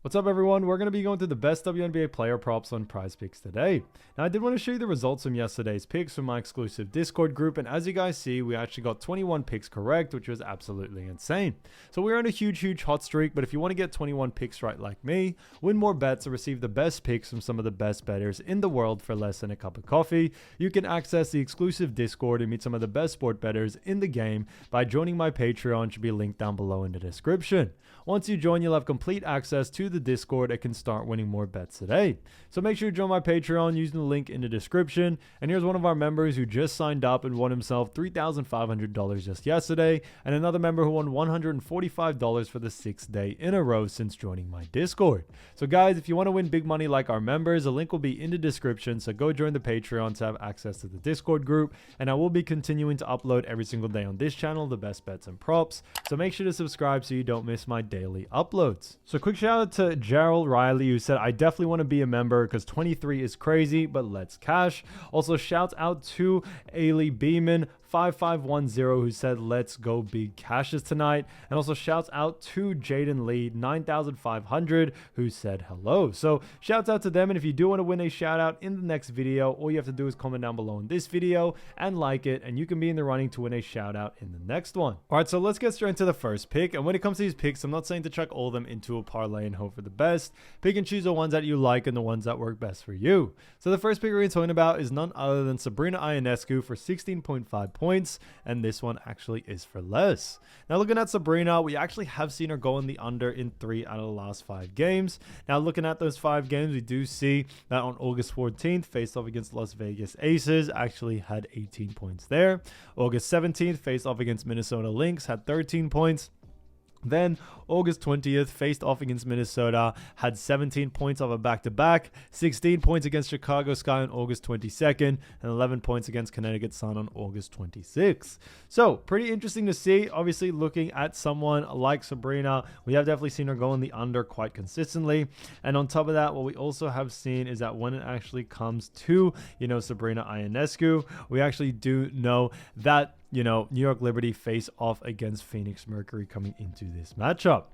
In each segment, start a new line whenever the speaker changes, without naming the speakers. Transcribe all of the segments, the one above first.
What's up, everyone? We're going to be going through the best WNBA player props on PrizePicks today. Now, I did want to show you the results from yesterday's picks from my exclusive Discord group, and as you guys see, we actually got 21 picks correct, which was absolutely insane. So we're on a huge hot streak, but if you want to get 21 picks right like me, win more bets, or receive the best picks from some of the best bettors in the world for less than a cup of coffee, you can access the exclusive Discord and meet some of the best sport bettors in the game by joining my Patreon, which will be linked down below in the description. Once you join, you'll have complete access to the Discord and can start winning more bets today. So make sure you join my Patreon using the link in the description. And here's one of our members who just signed up and won himself $3,500 just yesterday, and another member who won $145 for the 6th day in a row since joining my Discord. So guys, if you want to win big money like our members, the link will be in the description, so go join the Patreon to have access to the Discord group, and I will be continuing to upload every single day on this channel the best bets and props, so make sure to subscribe so you don't miss my daily uploads. So quick shout out to Gerald Riley, who said, I definitely want to be a member because 23 is crazy, but let's cash. Also shout out to Ailey Beeman 5510, who said let's go big cashes tonight, and also shouts out to Jaden Lee 9500, who said hello. So shouts out to them, and if you do want to win a shout out in the next video, all you have to do is comment down below in this video and like it, and you can be in the running to win a shout out in the next one. All right, so let's get straight into the first pick. And when it comes to these picks, I'm not saying to chuck all of them into a parlay and hope for the best. Pick and choose the ones that you like and the ones that work best for you. So the first pick we're talking about is none other than Sabrina Ionescu for 16.5 points, and this one actually is for less. Now looking at Sabrina, we actually have seen her go in the under in 3 out of the last 5 games. Now looking at those 5 games, we do see that on August 14th, faced off against Las Vegas Aces, actually had 18 points there. August 17th, faced off against Minnesota Lynx, had 13 points. Then August 20th, faced off against Minnesota, had 17 points off a back-to-back, 16 points against Chicago Sky on August 22nd, and 11 points against Connecticut Sun on August 26th. So pretty interesting to see. Obviously, looking at someone like Sabrina, we have definitely seen her go in the under quite consistently. And on top of that, what we also have seen is that when it actually comes to, Sabrina Ionescu, we actually do know that New York Liberty face off against Phoenix Mercury coming into this matchup.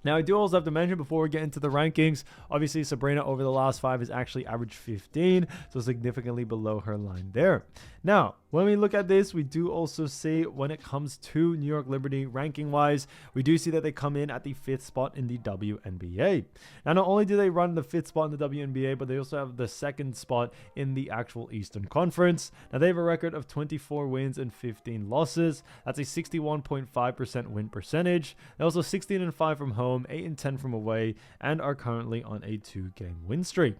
Now, I do also have to mention before we get into the rankings, obviously Sabrina over the last 5 has actually averaged 15, so significantly below her line there. Now, when we look at this, we do also see when it comes to New York Liberty ranking-wise, we do see that they come in at the 5th spot in the WNBA. Now, not only do they run the 5th spot in the WNBA, but they also have the 2nd spot in the actual Eastern Conference. Now, they have a record of 24 wins and 15 losses. That's a 61.5% win percentage. They're also 16-5 from home, 8-10 from away, and are currently on a 2-game win streak.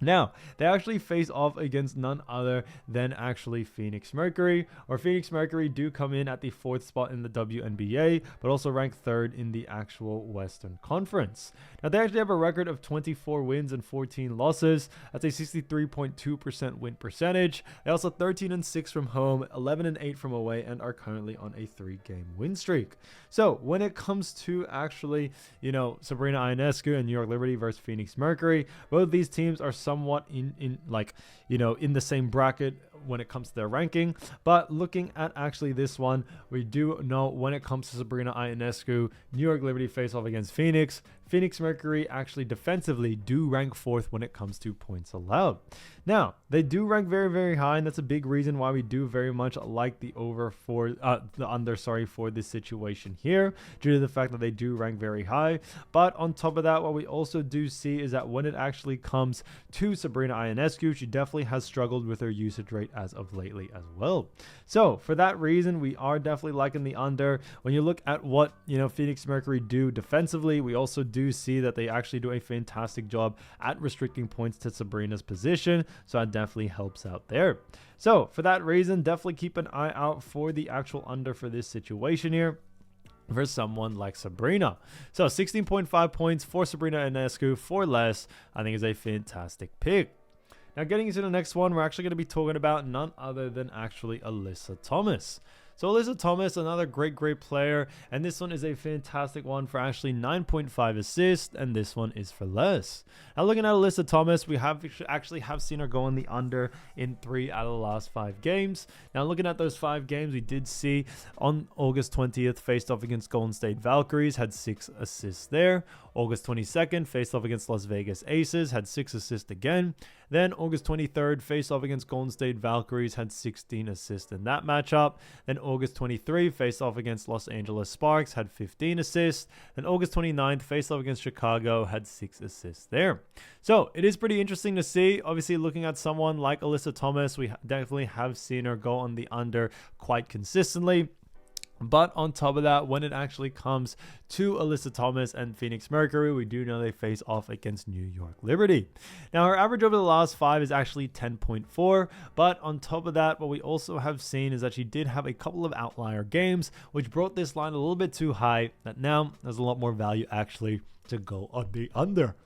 Now, they actually face off against none other than actually Phoenix Mercury, or Phoenix Mercury do come in at the 4th spot in the WNBA, but also rank 3rd in the actual Western Conference. Now, they actually have a record of 24 wins and 14 losses. That's a 63.2% win percentage. They also 13-6 from home, 11-8 from away, and are currently on a 3-game win streak. So, when it comes to actually, Sabrina Ionescu and New York Liberty versus Phoenix Mercury, both of these teams are somewhat in the same bracket when it comes to their ranking. But looking at actually this one, we do know when it comes to Sabrina Ionescu, New York Liberty face off against Phoenix. Phoenix Mercury actually defensively do rank 4th when it comes to points allowed. Now, they do rank very high, and that's a big reason why we do very much like the under for this situation here, due to the fact that they do rank very high. But on top of that, what we also do see is that when it actually comes to Sabrina Ionescu, she definitely has struggled with her usage rate as of lately as well. So for that reason, we are definitely liking the under. When you look at what Phoenix Mercury do defensively, we also do see that they actually do a fantastic job at restricting points to Sabrina's position, so that definitely helps out there. So for that reason, definitely keep an eye out for the actual under for this situation here for someone like Sabrina. So 16.5 points for Sabrina Ionescu for less, I think is a fantastic pick. Now getting into the next one, we're actually going to be talking about none other than actually Alyssa Thomas. So Alyssa Thomas, another great player, and this one is a fantastic one for actually 9.5 assists, and this one is for less. Now looking at Alyssa Thomas, we actually have seen her go on the under in 3 out of the last 5 games. Now looking at those 5 games, we did see on August 20th faced off against Golden State Valkyries, had 6 assists there. August 22nd faced off against Las Vegas Aces, had 6 assists again. Then August 23rd faced off against Golden State Valkyries, had 16 assists in that matchup. Then August 23rd faced off against Los Angeles Sparks, had 15 assists. Then August 29th faced off against Chicago, had 6 assists there. So it is pretty interesting to see. Obviously, looking at someone like Alyssa Thomas, we definitely have seen her go on the under quite consistently. But on top of that, when it actually comes to Alyssa Thomas and Phoenix Mercury, we do know they face off against New York Liberty. Now, her average over the last 5 is actually 10.4. But on top of that, what we also have seen is that she did have a couple of outlier games, which brought this line a little bit too high, that now there's a lot more value actually to go on the under.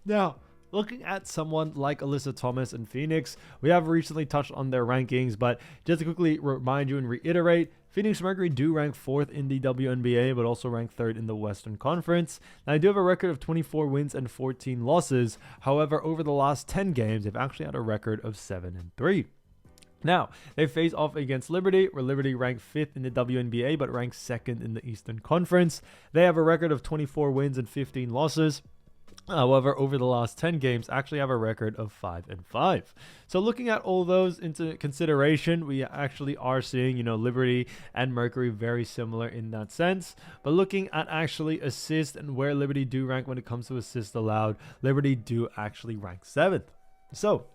Now, looking at someone like Alyssa Thomas and Phoenix, we have recently touched on their rankings, but just to quickly remind you and reiterate, Phoenix Mercury do rank 4th in the WNBA, but also rank 3rd in the Western Conference. Now, they do have a record of 24 wins and 14 losses. However, over the last 10 games, they've actually had a record of 7-3. Now, they face off against Liberty, where Liberty ranked 5th in the WNBA, but ranked 2nd in the Eastern Conference. They have a record of 24 wins and 15 losses. However, over the last 10 games, actually have a record of 5-5. So looking at all those into consideration, we actually are seeing, Liberty and Mercury very similar in that sense. But looking at actually assists and where Liberty do rank when it comes to assists allowed, Liberty do actually rank 7th. So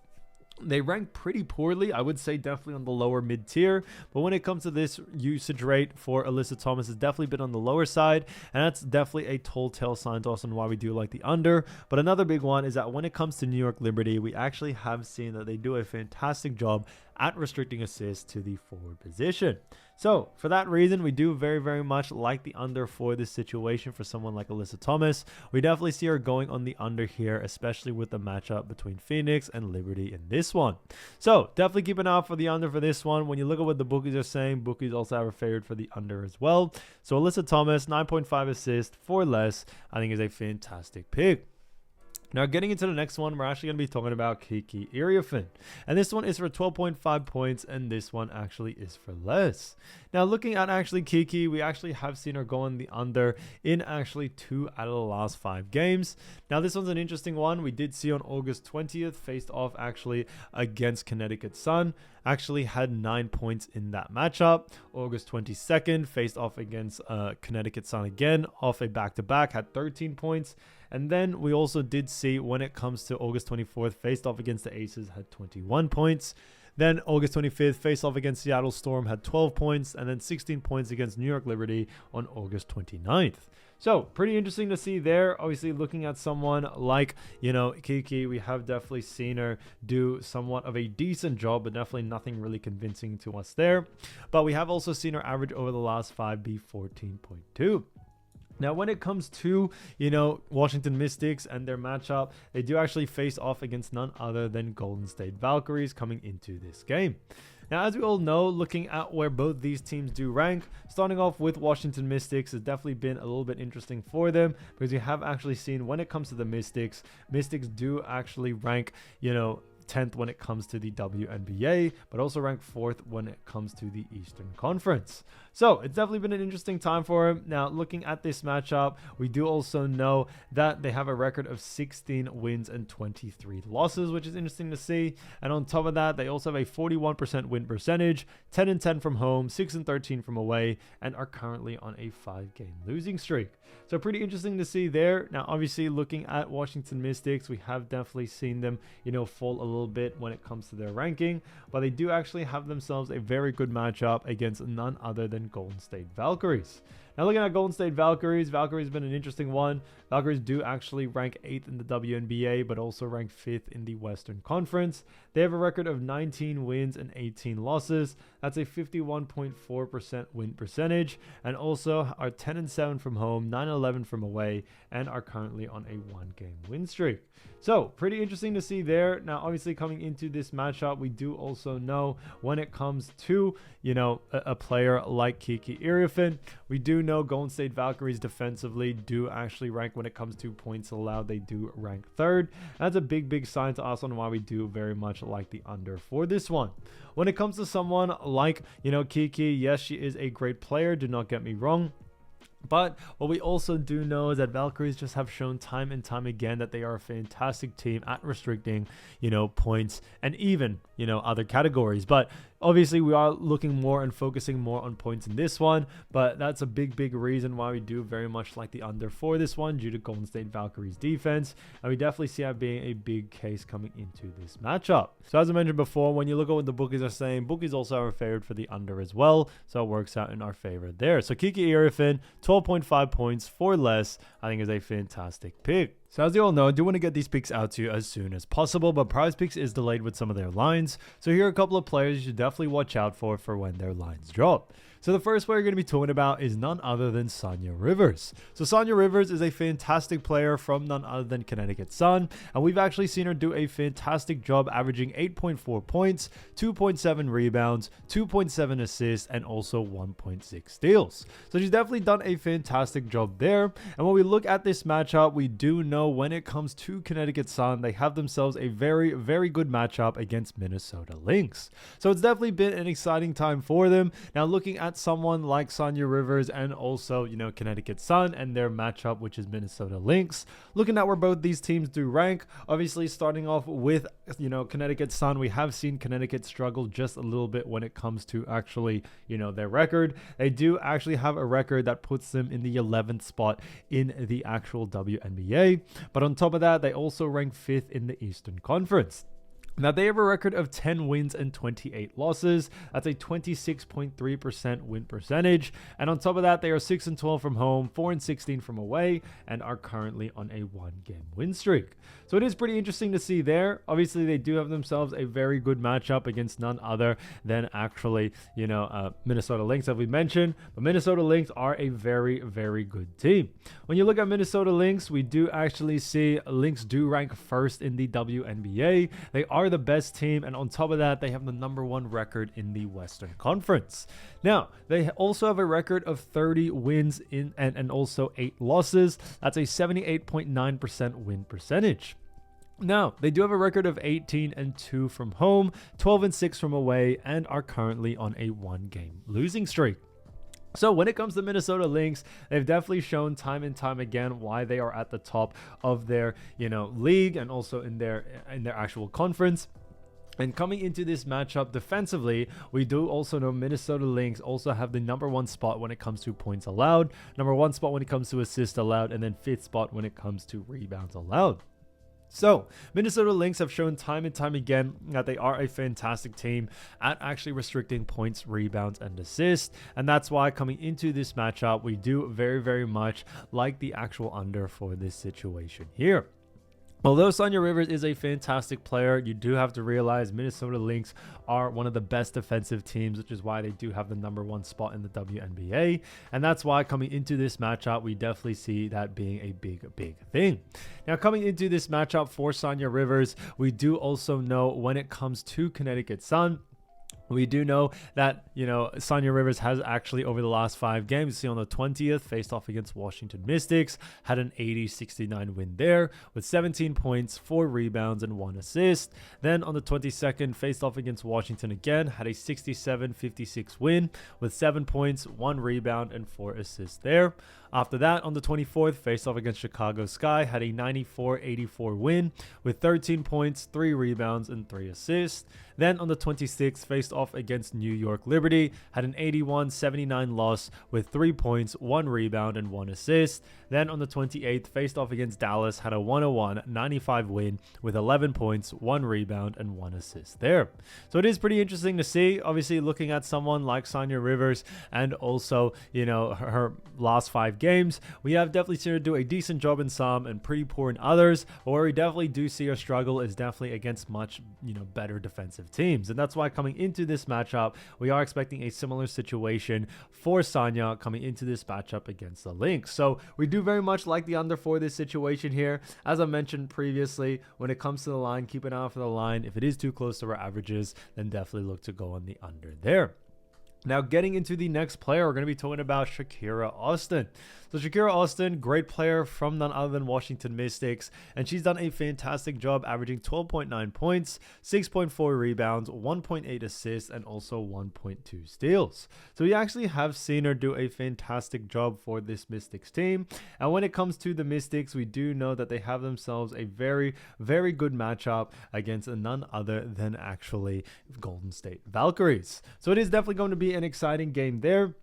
they rank pretty poorly. I would say definitely on the lower mid tier. But when it comes to this usage rate for Alyssa Thomas, it's definitely been on the lower side. And that's definitely a telltale sign to us on why we do like the under. But another big one is that when it comes to New York Liberty, we actually have seen that they do a fantastic job at restricting assists to the forward position. So for that reason, we do very much like the under for this situation for someone like Alyssa Thomas. We definitely see her going on the under here, especially with the matchup between Phoenix and Liberty in this one. So definitely keep an eye out for the under for this one. When you look at what the bookies are saying, bookies also have her favored for the under as well. So Alyssa Thomas, 9.5 assists for less, I think is a fantastic pick. Now, getting into the next one, we're actually going to be talking about Kiki Iriafen. And this one is for 12.5 points, and this one actually is for less. Now, looking at actually Kiki, we actually have seen her go on the under in actually 2 out of the last 5 games. Now, this one's an interesting one. We did see on August 20th, faced off actually against Connecticut Sun. Actually had 9 points in that matchup. August 22nd, faced off against Connecticut Sun again, off a back-to-back, had 13 points. And then we also did see when it comes to August 24th, faced off against the Aces, had 21 points. Then August 25th, faced off against Seattle Storm, had 12 points. And then 16 points against New York Liberty on August 29th. So pretty interesting to see there. Obviously, looking at someone like, Kiki, we have definitely seen her do somewhat of a decent job, but definitely nothing really convincing to us there. But we have also seen her average over the last 5 be 14.2. Now, when it comes to, Washington Mystics and their matchup, they do actually face off against none other than Golden State Valkyries coming into this game. Now, as we all know, looking at where both these teams do rank, starting off with Washington Mystics has definitely been a little bit interesting for them because you have actually seen when it comes to the Mystics do actually rank, 10th when it comes to the WNBA, but also ranked 4th when it comes to the Eastern Conference. So it's definitely been an interesting time for him. Now, looking at this matchup, we do also know that they have a record of 16 wins and 23 losses, which is interesting to see. And on top of that, they also have a 41% win percentage, 10-10 from home, 6-13 from away, and are currently on a 5-game losing streak. So pretty interesting to see there. Now, obviously, looking at Washington Mystics, we have definitely seen them, fall a little bit when it comes to their ranking, but they do actually have themselves a very good matchup against none other than Golden State Valkyries. Now looking at Golden State Valkyries, Valkyries been an interesting one. Valkyries do actually rank 8th in the WNBA, but also rank 5th in the Western Conference. They have a record of 19 wins and 18 losses. That's a 51.4% win percentage, and also are 10-7 from home, 9-11 from away, and are currently on a 1-game win streak. So pretty interesting to see there. Now obviously coming into this matchup, we do also know when it comes to, a player like Kiki Iriafen, we do know Golden State Valkyries defensively do actually rank when it comes to points allowed. They do rank 3rd. That's a big sign to us on why we do very much like the under for this one. When it comes to someone like, Kiki, yes, she is a great player. Do not get me wrong. But what we also do know is that Valkyries just have shown time and time again that they are a fantastic team at restricting, points and even, other categories. But obviously we are looking more and focusing more on points in this one, but that's a big reason why we do very much like the under for this one due to Golden State Valkyries defense. And we definitely see that being a big case coming into this matchup. So as I mentioned before, when you look at what the bookies are saying, bookies also are favored for the under as well. So it works out in our favor there. So Kiki Iriafen, 12.5 points for less, I think is a fantastic pick. So as you all know, I do want to get these picks out to you as soon as possible, but PrizePicks is delayed with some of their lines. So here are a couple of players you should definitely watch out for when their lines drop. So the first player you're going to be talking about is none other than Saniya Rivers. So Saniya Rivers is a fantastic player from none other than Connecticut Sun, and we've actually seen her do a fantastic job averaging 8.4 points, 2.7 rebounds, 2.7 assists, and also 1.6 steals. So she's definitely done a fantastic job there. And when we look at this matchup, we do know when it comes to Connecticut Sun, they have themselves a very good matchup against Minnesota Lynx. So it's definitely been an exciting time for them. Now looking at someone like Saniya Rivers and also, Connecticut Sun and their matchup, which is Minnesota Lynx. Looking at where both these teams do rank, obviously starting off with, Connecticut Sun, we have seen Connecticut struggle just a little bit when it comes to actually, their record. They do actually have a record that puts them in the 11th spot in the actual WNBA. But on top of that, they also rank 5th in the Eastern Conference. Now, they have a record of 10 wins and 28 losses. That's a 26.3% win percentage. And on top of that, they are 6-12 from home, 4-16 from away, and are currently on a 1-game win streak. So it is pretty interesting to see there. Obviously, they do have themselves a very good matchup against none other than actually, Minnesota Lynx, as we mentioned. But Minnesota Lynx are a very good team. When you look at Minnesota Lynx, we do actually see Lynx do rank 1st in the WNBA. They are the best team, and on top of that, they have the #1 record in the Western Conference. Now, they also have a record of 30 wins and also 8 losses. That's a 78.9% win percentage. Now, they do have a record of 18-2 from home, 12-6 from away, and are currently on a 1-game losing streak. So when it comes to Minnesota Lynx, they've definitely shown time and time again why they are at the top of their, league and also in their actual conference. And coming into this matchup defensively, we do also know Minnesota Lynx also have the #1 spot when it comes to points allowed, #1 spot when it comes to assists allowed, and then 5th spot when it comes to rebounds allowed. So, Minnesota Lynx have shown time and time again that they are a fantastic team at actually restricting points, rebounds, and assists. And that's why coming into this matchup, we do very much like the actual under for this situation here. Although Saniya Rivers is a fantastic player, you do have to realize Minnesota Lynx are one of the best defensive teams, which is why they do have the #1 spot in the WNBA. And that's why coming into this matchup, we definitely see that being a big thing. Now, coming into this matchup for Saniya Rivers, we do also know when it comes to Connecticut Sun, we do know that, Saniya Rivers has actually over the last 5 games, you see on the 20th, faced off against Washington Mystics, had an 80-69 win there with 17 points, 4 rebounds, and 1 assist. Then on the 22nd, faced off against Washington again, had a 67-56 win with 7 points, 1 rebound, and 4 assists there. After that, on the 24th, faced off against Chicago Sky, had a 94-84 win with 13 points, 3 rebounds, and 3 assists. Then on the 26th, faced off against New York Liberty, had an 81-79 loss with 3 points, 1 rebound, and 1 assist. Then on the 28th, faced off against Dallas, had a 101-95 win with 11 points, 1 rebound, and 1 assist there. So it is pretty interesting to see, obviously looking at someone like Saniya Rivers and also, her last 5 games. We have definitely seen her do a decent job in some and pretty poor in others, but where we definitely do see her struggle is definitely against much, better defensive teams. And that's why coming into this matchup, we are expecting a similar situation for Saniya coming into this matchup against the Lynx. So we do very much like the under for this situation here. As I mentioned previously, when it comes to the line, keep an eye out for the line. If it is too close to our averages, then definitely look to go on the under there. Now, getting into the next player, we're going to be talking about Shakira Austin. So Shakira Austin, great player from none other than Washington Mystics, and she's done a fantastic job averaging 12.9 points, 6.4 rebounds, 1.8 assists, and also 1.2 steals. So we actually have seen her do a fantastic job for this Mystics team. And when it comes to the Mystics, we do know that they have themselves a very, very good matchup against none other than actually Golden State Valkyries. So it is definitely going to be an exciting game there.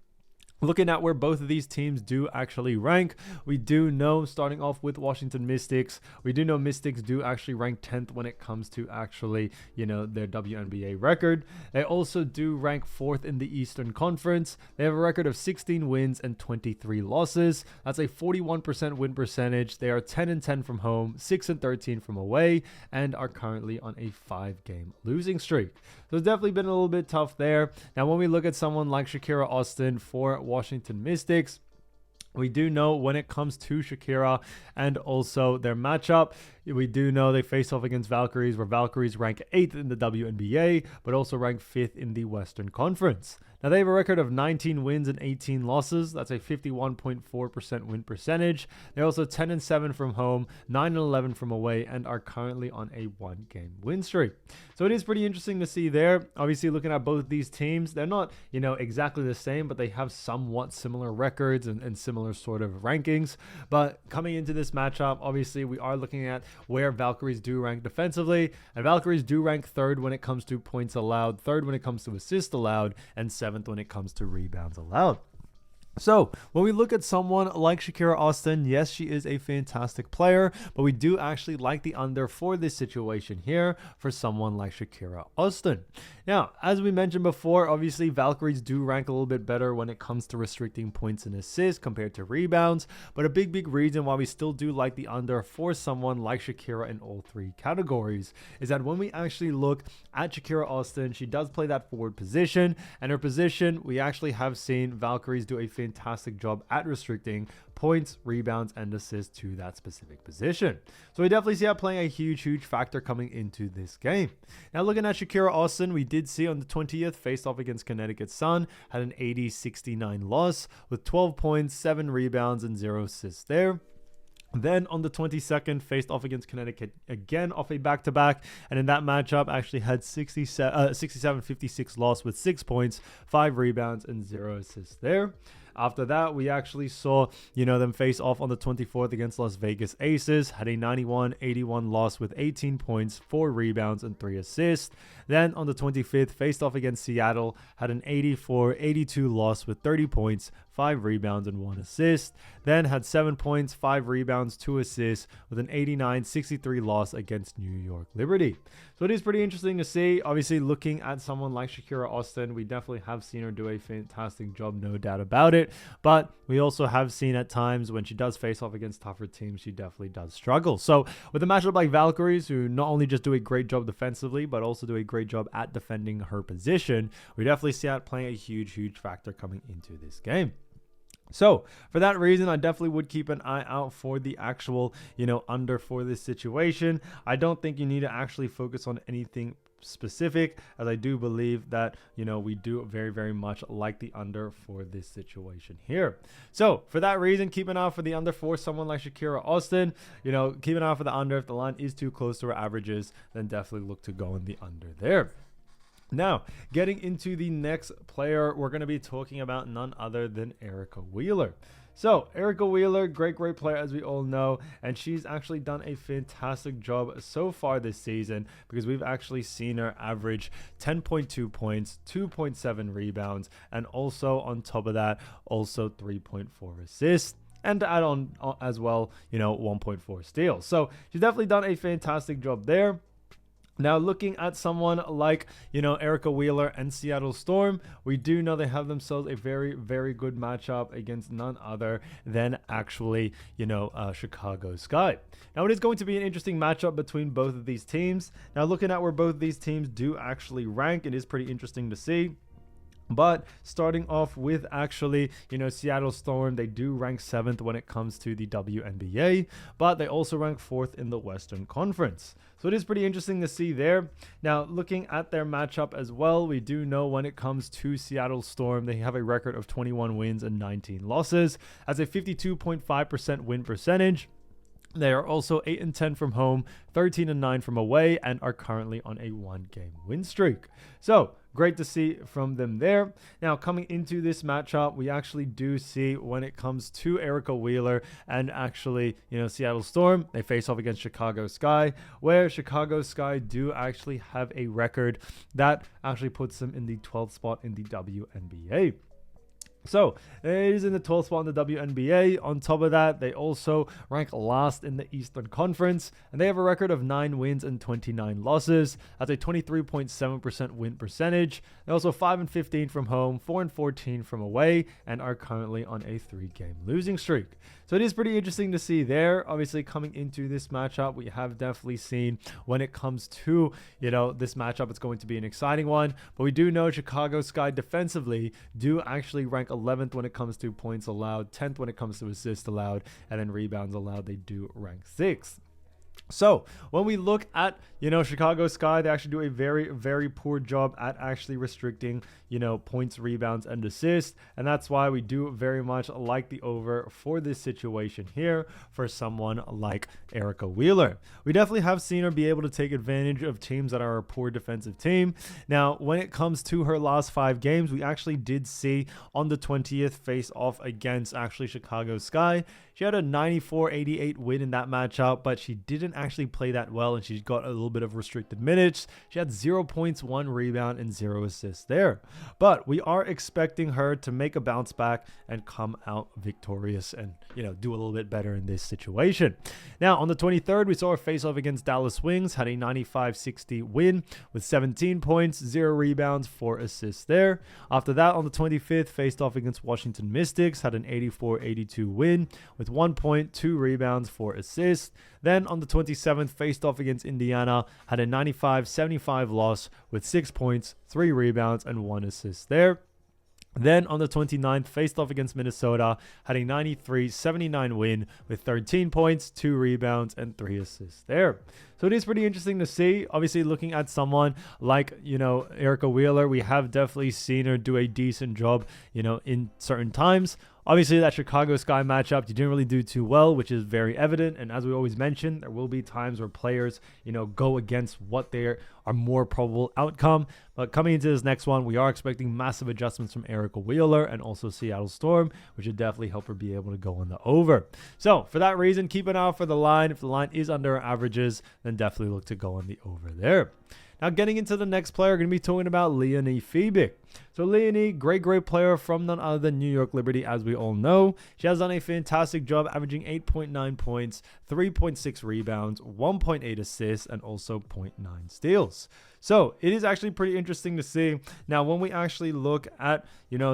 Looking at where both of these teams do actually rank, we do know, starting off with Washington Mystics, we do know Mystics do actually rank 10th when it comes to actually, their WNBA record. They also do rank 4th in the Eastern Conference. They have a record of 16 wins and 23 losses. That's a 41% win percentage. They are 10-10 from home, 6-13 from away, and are currently on a 5-game losing streak. So it's definitely been a little bit tough there. Now, when we look at someone like Shakira Austin for Washington Mystics, we do know when it comes to Shakira and also their matchup, we do know they face off against Valkyries, where Valkyries rank 8th in the WNBA, but also rank 5th in the Western Conference. Now, they have a record of 19 wins and 18 losses. That's a 51.4% win percentage. They're also 10-7 from home, 9-11 from away, and are currently on a 1-game win streak. So it is pretty interesting to see there. Obviously, looking at both these teams, they're not, exactly the same, but they have somewhat similar records and similar sort of rankings. But coming into this matchup, obviously, we are looking at where Valkyries do rank defensively, and Valkyries do rank 3rd when it comes to points allowed, 3rd when it comes to assists allowed, and 7th when it comes to rebounds allowed. So when we look at someone like Shakira Austin, yes, she is a fantastic player, but we do actually like the under for this situation here for someone like Shakira Austin. Now, as we mentioned before, obviously Valkyries do rank a little bit better when it comes to restricting points and assists compared to rebounds, but a big reason why we still do like the under for someone like Shakira in all 3 categories is that when we actually look at Shakira Austin, she does play that forward position, and her position, we actually have seen Valkyries do a fantastic job at restricting points, rebounds, and assists to that specific position. So we definitely see that playing a huge factor coming into this game. Now, looking at Shakira Austin, we did see on the 20th, faced off against Connecticut Sun, had an 80-69 loss with 12 points, 7 rebounds, and 0 assists there. Then on the 22nd, faced off against Connecticut again off a back-to-back, and in that matchup actually had 67-56 loss with 6 points, 5 rebounds, and 0 assists there. After that, we actually saw, them face off on the 24th against Las Vegas Aces, had a 91-81 loss with 18 points, 4 rebounds, and 3 assists. Then on the 25th, faced off against Seattle, had an 84-82 loss with 30 points, 5 rebounds, and 1 assist. Then had 7 points, 5 rebounds, 2 assists with an 89-63 loss against New York Liberty. So it is pretty interesting to see. Obviously, looking at someone like Shakira Austin, we definitely have seen her do a fantastic job, no doubt about it. But we also have seen at times when she does face off against tougher teams, she definitely does struggle. So with a matchup like Valkyries, who not only just do a great job defensively, but also do a great job at defending her position, we definitely see that playing a huge factor coming into this game. So for that reason, I definitely would keep an eye out for the actual, under for this situation. I don't think you need to actually focus on anything specific, as I do believe that, we do very much like the under for this situation here. So for that reason, keep an eye out for the under for someone like Shakira Austin. Keep an eye out for the under. If the line is too close to our averages, then definitely look to go in the under there. Now, getting into the next player, we're going to be talking about none other than Erica Wheeler. So Erica Wheeler, great player as we all know, and she's actually done a fantastic job so far this season because we've actually seen her average 10.2 points, 2.7 rebounds, and also on top of that, also 3.4 assists. And to add on as well, 1.4 steals. So she's definitely done a fantastic job there. Now, looking at someone like, Erica Wheeler and Seattle Storm, we do know they have themselves a very good matchup against none other than actually, Chicago Sky. Now, it is going to be an interesting matchup between both of these teams. Now, looking at where both of these teams do actually rank, it is pretty interesting to see. But starting off with actually, Seattle Storm, they do rank 7th when it comes to the WNBA, but they also rank 4th in the Western Conference. So it is pretty interesting to see there. Now, looking at their matchup as well, we do know when it comes to Seattle Storm, they have a record of 21 wins and 19 losses, as a 52.5% win percentage. They are also 8-10 from home, 13-9 from away, and are currently on a 1-game win streak. So great to see from them there. Now, coming into this matchup, we actually do see when it comes to Erica Wheeler and actually, Seattle Storm, they face off against Chicago Sky, where Chicago Sky do actually have a record that actually puts them in the 12th spot in the WNBA. So it is in the 12th spot in the WNBA. On top of that, they also rank last in the Eastern Conference, and they have a record of 9 wins and 29 losses. That's a 23.7% win percentage. They're also 5-15 from home, 4-14 from away, and are currently on a 3-game losing streak. So it is pretty interesting to see there. Obviously, coming into this matchup, we have definitely seen when it comes to, this matchup, it's going to be an exciting one. But we do know Chicago Sky defensively do actually rank 11th when it comes to points allowed, 10th when it comes to assists allowed, and then rebounds allowed, they do rank 6th. So when we look at, Chicago Sky, they actually do a very poor job at actually restricting, points, rebounds, and assists. And that's why we do very much like the over for this situation here for someone like Erica Wheeler. We definitely have seen her be able to take advantage of teams that are a poor defensive team. Now, when it comes to her last 5 games, we actually did see on the 20th face off against actually Chicago Sky. She had a 94-88 win in that matchup, but she didn't actually play that well, and she got a little bit of restricted minutes. She had 0 points, 1 rebound, and 0 assists there. But we are expecting her to make a bounce back and come out victorious and, do a little bit better in this situation. Now, on the 23rd, we saw her face off against Dallas Wings, had a 95-60 win with 17 points, 0 rebounds, 4 assists there. After that, on the 25th, faced off against Washington Mystics, had an 84-82 win with 1 point, 2 rebounds, 4 assists. Then on the 27th, faced off against Indiana, had a 95-75 loss with 6 points, 3 rebounds, and 1 assist there. Then on the 29th, faced off against Minnesota, had a 93-79 win with 13 points, 2 rebounds, and 3 assists there. So it is pretty interesting to see. Obviously, looking at someone like, Erica Wheeler, we have definitely seen her do a decent job, in certain times. Obviously, that Chicago Sky matchup, you didn't really do too well, which is very evident. And as we always mention, there will be times where players, go against what their are more probable outcome. But coming into this next one, we are expecting massive adjustments from Erica Wheeler and also Seattle Storm, which would definitely help her be able to go on the over. So for that reason, keep an eye out for the line. If the line is under our averages, then definitely look to go on the over there. Now, getting into the next player, we're going to be talking about Leonie Fiebich. So Leonie, great player from none other than New York Liberty, as we all know. She has done a fantastic job, averaging 8.9 points, 3.6 rebounds, 1.8 assists, and also 0.9 steals. So it is actually pretty interesting to see. Now, when we actually look at,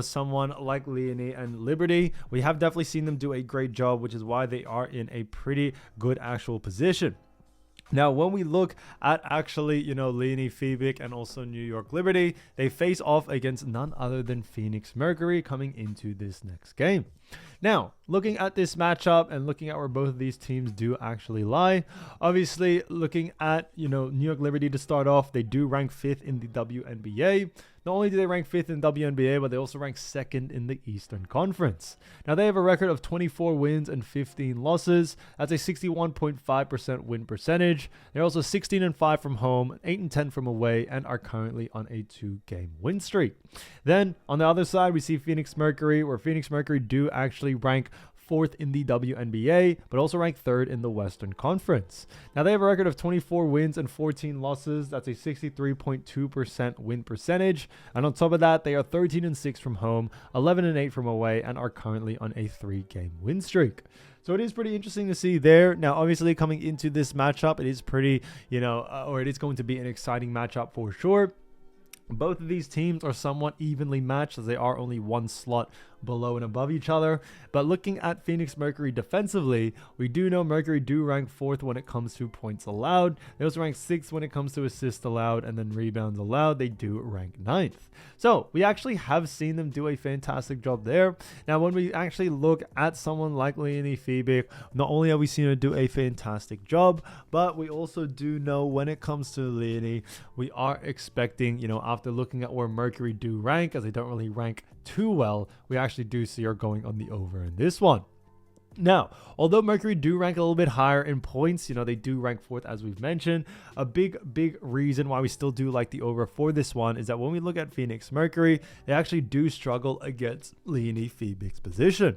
someone like Leonie and Liberty, we have definitely seen them do a great job, which is why they are in a pretty good actual position. Now, when we look at actually, Leonie Fiebich and also New York Liberty, they face off against none other than Phoenix Mercury coming into this next game. Now, looking at this matchup and looking at where both of these teams do actually lie, obviously looking at, New York Liberty to start off, they do rank 5th in the WNBA. Not only do they rank 5th in WNBA, but they also rank 2nd in the Eastern Conference. Now, they have a record of 24 wins and 15 losses. That's a 61.5% win percentage. They're also 16-5 from home, 8-10 from away, and are currently on a 2-game win streak. Then, on the other side, we see Phoenix Mercury, where Phoenix Mercury do actually rank 4th in the WNBA, but also ranked 3rd in the Western Conference. Now, they have a record of 24 wins and 14 losses. That's a 63.2% win percentage. And on top of that, they are 13-6 from home, 11-8 from away, and are currently on a 3-game win streak. So it is pretty interesting to see there. Now, obviously, coming into this matchup, it is pretty, or it is going to be an exciting matchup for sure. Both of these teams are somewhat evenly matched as they are only one slot below and above each other. But looking at Phoenix Mercury defensively, we do know Mercury do rank 4th when it comes to points allowed. They also rank 6th when it comes to assists allowed, and then rebounds allowed, they do rank 9th. So we actually have seen them do a fantastic job there. Now, when we actually look at someone like Leonie Fiebich, not only have we seen her do a fantastic job, but we also do know when it comes to Leonie, we are expecting, after looking at where Mercury do rank, as they don't really rank too well, we actually do see her going on the over in this one. Now, although Mercury do rank a little bit higher in points, they do rank 4th as we've mentioned. A big reason why we still do like the over for this one is that when we look at Phoenix Mercury, they actually do struggle against Leonie Fiebich's position.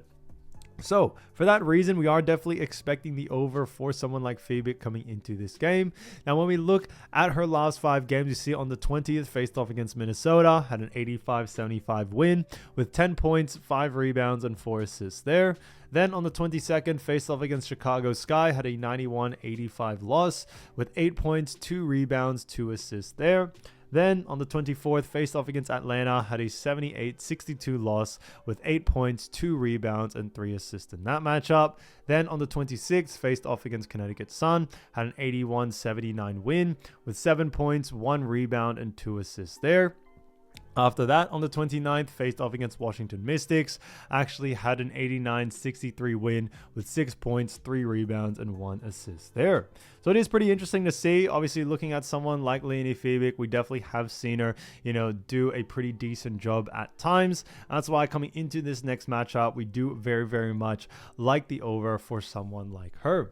So, for that reason, we are definitely expecting the over for someone like Fiebich coming into this game. Now, when we look at her last 5 games, you see on the 20th, faced off against Minnesota, had an 85-75 win with 10 points, 5 rebounds, and 4 assists there. Then on the 22nd, faced off against Chicago Sky, had a 91-85 loss with 8 points, 2 rebounds, 2 assists there. Then on the 24th, faced off against Atlanta, had a 78-62 loss with 8 points, 2 rebounds, and 3 assists in that matchup. Then on the 26th, faced off against Connecticut Sun, had an 81-79 win with 7 points, 1 rebound, and 2 assists there. After that, on the 29th, faced off against Washington Mystics, actually had an 89-63 win with 6 points, 3 rebounds, and 1 assist there. So it is pretty interesting to see. Obviously, looking at someone like Leonie Fiebich, we definitely have seen her, do a pretty decent job at times. That's why coming into this next matchup, we do very, very much like the over for someone like her.